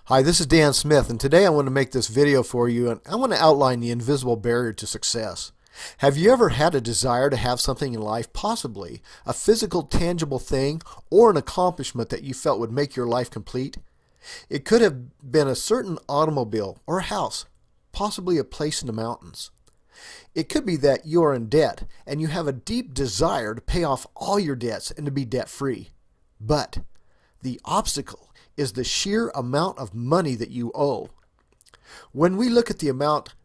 Hi, this is Dan Smith, and today I want to make this video for you, and I want to outline the invisible barrier to success. Have you ever had a desire to have something in life, possibly a physical, tangible thing, or an accomplishment that you felt would make your life complete? It could have been a certain automobile or a house, possibly a place in the mountains. It could be that you are in debt, and you have a deep desire to pay off all your debts and to be debt-free. But the obstacle is the sheer amount of money that you owe. When we look at the amount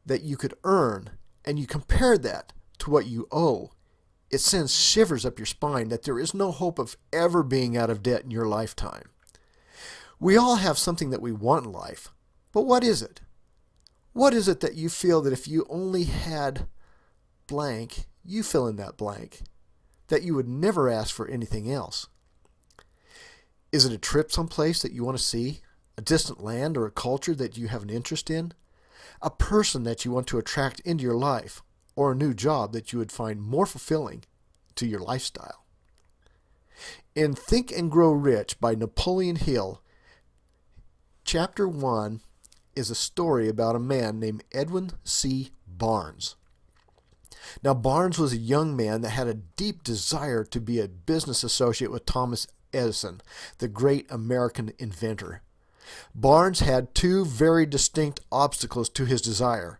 that you could earn and you compare that to what you owe, it sends shivers up your spine that there is no hope of ever being out of debt in your lifetime. We all have something that we want in life, but what is it? What is it that you feel that if you only had blank, you fill in that blank, that you would never ask for anything else? Is it a trip someplace that you want to see? A distant land or a culture that you have an interest in? A person that you want to attract into your life? Or a new job that you would find more fulfilling to your lifestyle? In Think and Grow Rich by Napoleon Hill, Chapter 1 is a story about a man named Edwin C. Barnes. Now, Barnes was a young man that had a deep desire to be a business associate with Thomas Edison, the great American inventor. Barnes had two very distinct obstacles to his desire.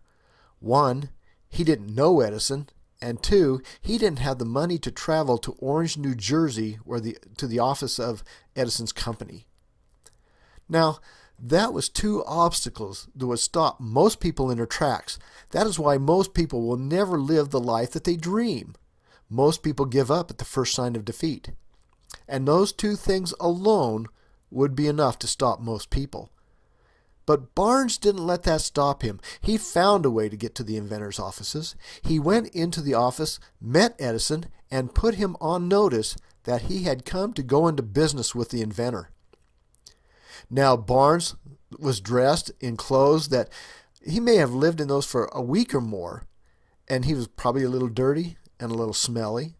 One, he didn't know Edison, and two, he didn't have the money to travel to Orange, New Jersey, to the office of Edison's company. Now, that was two obstacles that would stop most people in their tracks. That is why most people will never live the life that they dream. Most people give up at the first sign of defeat. And those two things alone would be enough to stop most people. But Barnes didn't let that stop him. He found a way to get to the inventor's offices. He went into the office, met Edison, and put him on notice that he had come to go into business with the inventor. Now, Barnes was dressed in clothes that he may have lived in those for a week or more, and he was probably a little dirty and a little smelly.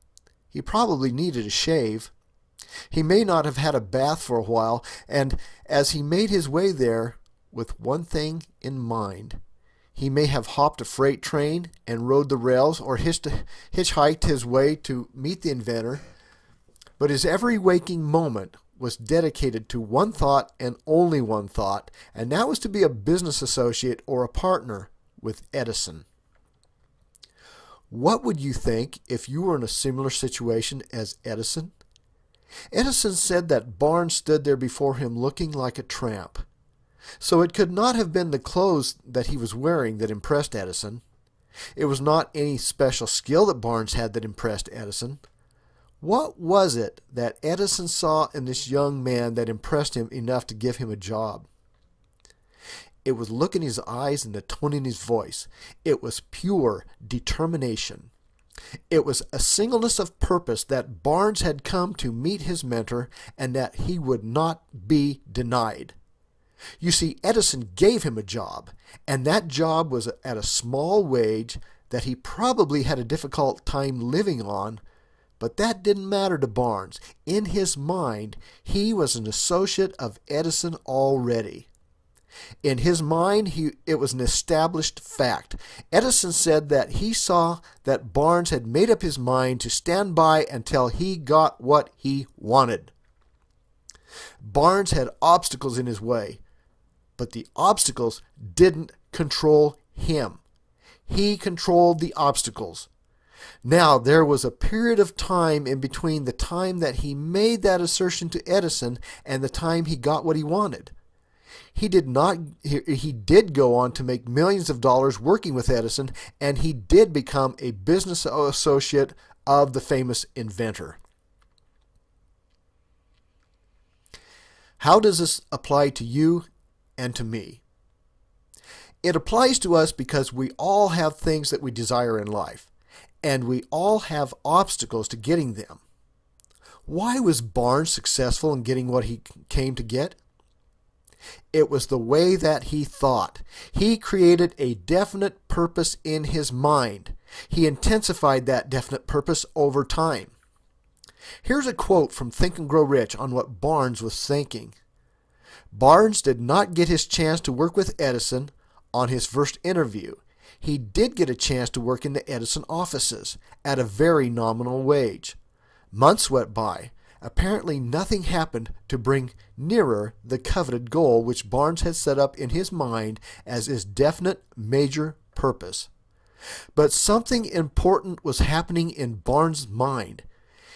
He probably needed a shave. He may not have had a bath for a while, and as he made his way there with one thing in mind, he may have hopped a freight train and rode the rails or hitchhiked his way to meet the inventor, but his every waking moment was dedicated to one thought and only one thought, and that was to be a business associate or a partner with Edison. What would you think if you were in a similar situation as Edison? Edison said that Barnes stood there before him looking like a tramp. So it could not have been the clothes that he was wearing that impressed Edison. It was not any special skill that Barnes had that impressed Edison. What was it that Edison saw in this young man that impressed him enough to give him a job? It was the look in his eyes and the tone in his voice. It was pure determination. It was a singleness of purpose that Barnes had come to meet his mentor and that he would not be denied. You see, Edison gave him a job, and that job was at a small wage that he probably had a difficult time living on, but that didn't matter to Barnes. In his mind, he was an associate of Edison already. In his mind, it was an established fact. Edison said that he saw that Barnes had made up his mind to stand by until he got what he wanted. Barnes had obstacles in his way, but the obstacles didn't control him. He controlled the obstacles. Now, there was a period of time in between the time that he made that assertion to Edison and the time he got what he wanted. He did go on to make millions of dollars working with Edison, and he did become a business associate of the famous inventor. How does this apply to you and to me? It applies to us because we all have things that we desire in life, and we all have obstacles to getting them. Why was Barnes successful in getting what he came to get? It was the way that he thought. He created a definite purpose in his mind. He intensified that definite purpose over time. Here's a quote from Think and Grow Rich on what Barnes was thinking. Barnes did not get his chance to work with Edison on his first interview. He did get a chance to work in the Edison offices at a very nominal wage. Months went by. Apparently nothing happened to bring nearer the coveted goal which Barnes had set up in his mind as his definite major purpose. But something important was happening in Barnes' mind.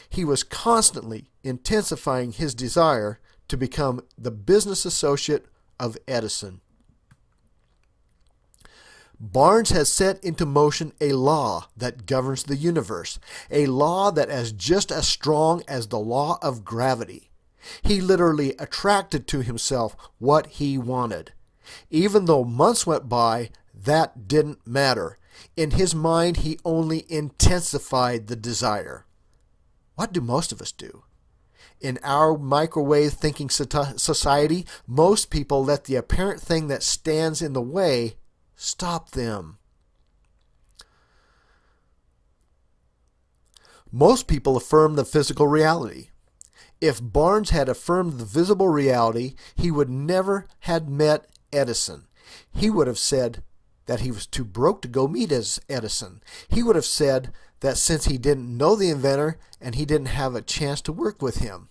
He was constantly intensifying his desire to become the business associate of Edison. Barnes has set into motion a law that governs the universe, a law that is just as strong as the law of gravity. He literally attracted to himself what he wanted. Even though months went by, that didn't matter. In his mind, he only intensified the desire. What do most of us do? In our microwave thinking society, most people let the apparent thing that stands in the way stop them. Most people affirm the physical reality. If Barnes had affirmed the visible reality, he would never have met Edison. He would have said that he was too broke to go meet Edison. He would have said that since he didn't know the inventor and he didn't have a chance to work with him.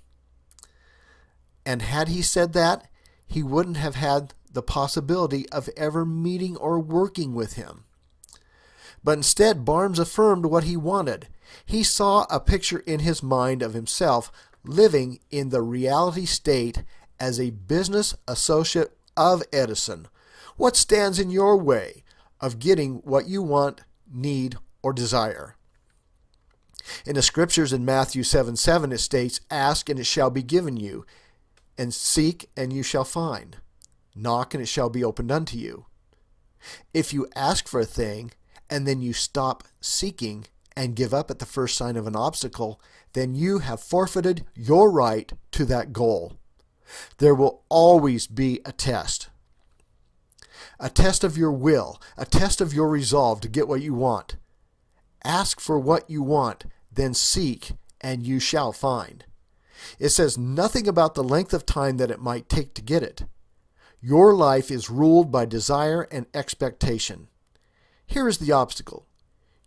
And had he said that, he wouldn't have had the possibility of ever meeting or working with him. But instead, Barnes affirmed what he wanted. He saw a picture in his mind of himself living in the reality state as a business associate of Edison. What stands in your way of getting what you want, need, or desire? In the scriptures in Matthew 7:7 it states, "Ask and it shall be given you, and seek and you shall find. Knock and it shall be opened unto you." If you ask for a thing and then you stop seeking and give up at the first sign of an obstacle, then you have forfeited your right to that goal. There will always be a test of your will, a test of your resolve to get what you want. Ask for what you want, then seek, and you shall find. It says nothing about the length of time that it might take to get it. Your life is ruled by desire and expectation. Here is the obstacle.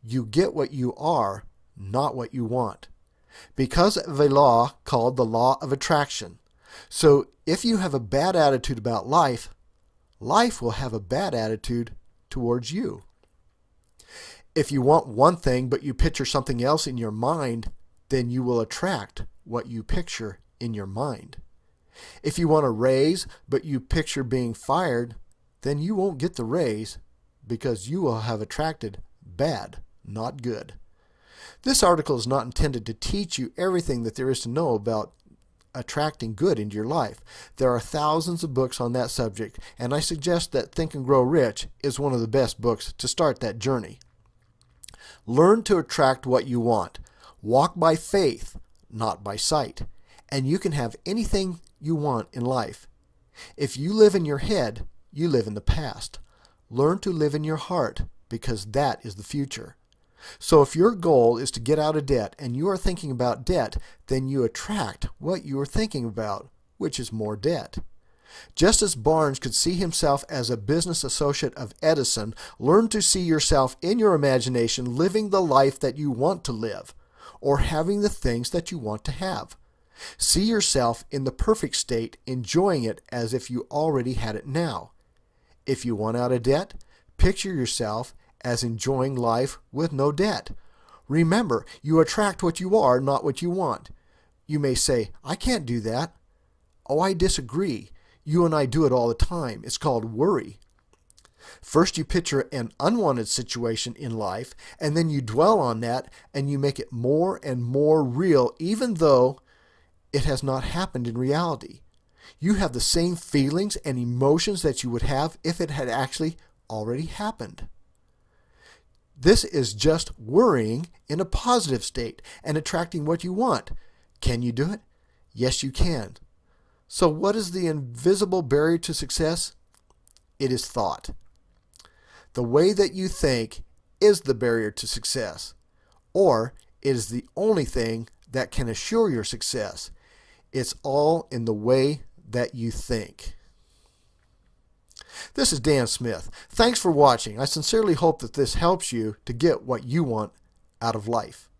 You get what you are, not what you want, because of a law called the law of attraction. So if you have a bad attitude about life, life will have a bad attitude towards you. If you want one thing but you picture something else in your mind, then you will attract what you picture in your mind. If you want a raise but you picture being fired, then you won't get the raise because you will have attracted bad, not good. This article is not intended to teach you everything that there is to know about attracting good into your life. There are thousands of books on that subject, and I suggest that Think and Grow Rich is one of the best books to start that journey. Learn to attract what you want. Walk by faith, not by sight, and you can have anything you want in life. If you live in your head, you live in the past. Learn to live in your heart, because that is the future. So if your goal is to get out of debt and you are thinking about debt, then you attract what you are thinking about, which is more debt. Just as Barnes could see himself as a business associate of Edison, learn to see yourself in your imagination living the life that you want to live, or having the things that you want to have. See yourself in the perfect state, enjoying it as if you already had it now. If you want out of debt, picture yourself as enjoying life with no debt. Remember, you attract what you are, not what you want. You may say, "I can't do that." Oh, I disagree. You and I do it all the time. It's called worry. First you picture an unwanted situation in life, and then you dwell on that, and you make it more and more real, even though it has not happened in reality. You have the same feelings and emotions that you would have if it had actually already happened. This is just worrying in a positive state and attracting what you want. Can you do it? Yes, you can. So what is the invisible barrier to success? It is thought. The way that you think is the barrier to success, or it is the only thing that can assure your success. It's all in the way that you think. This is Dan Smith. Thanks for watching. I sincerely hope that this helps you to get what you want out of life.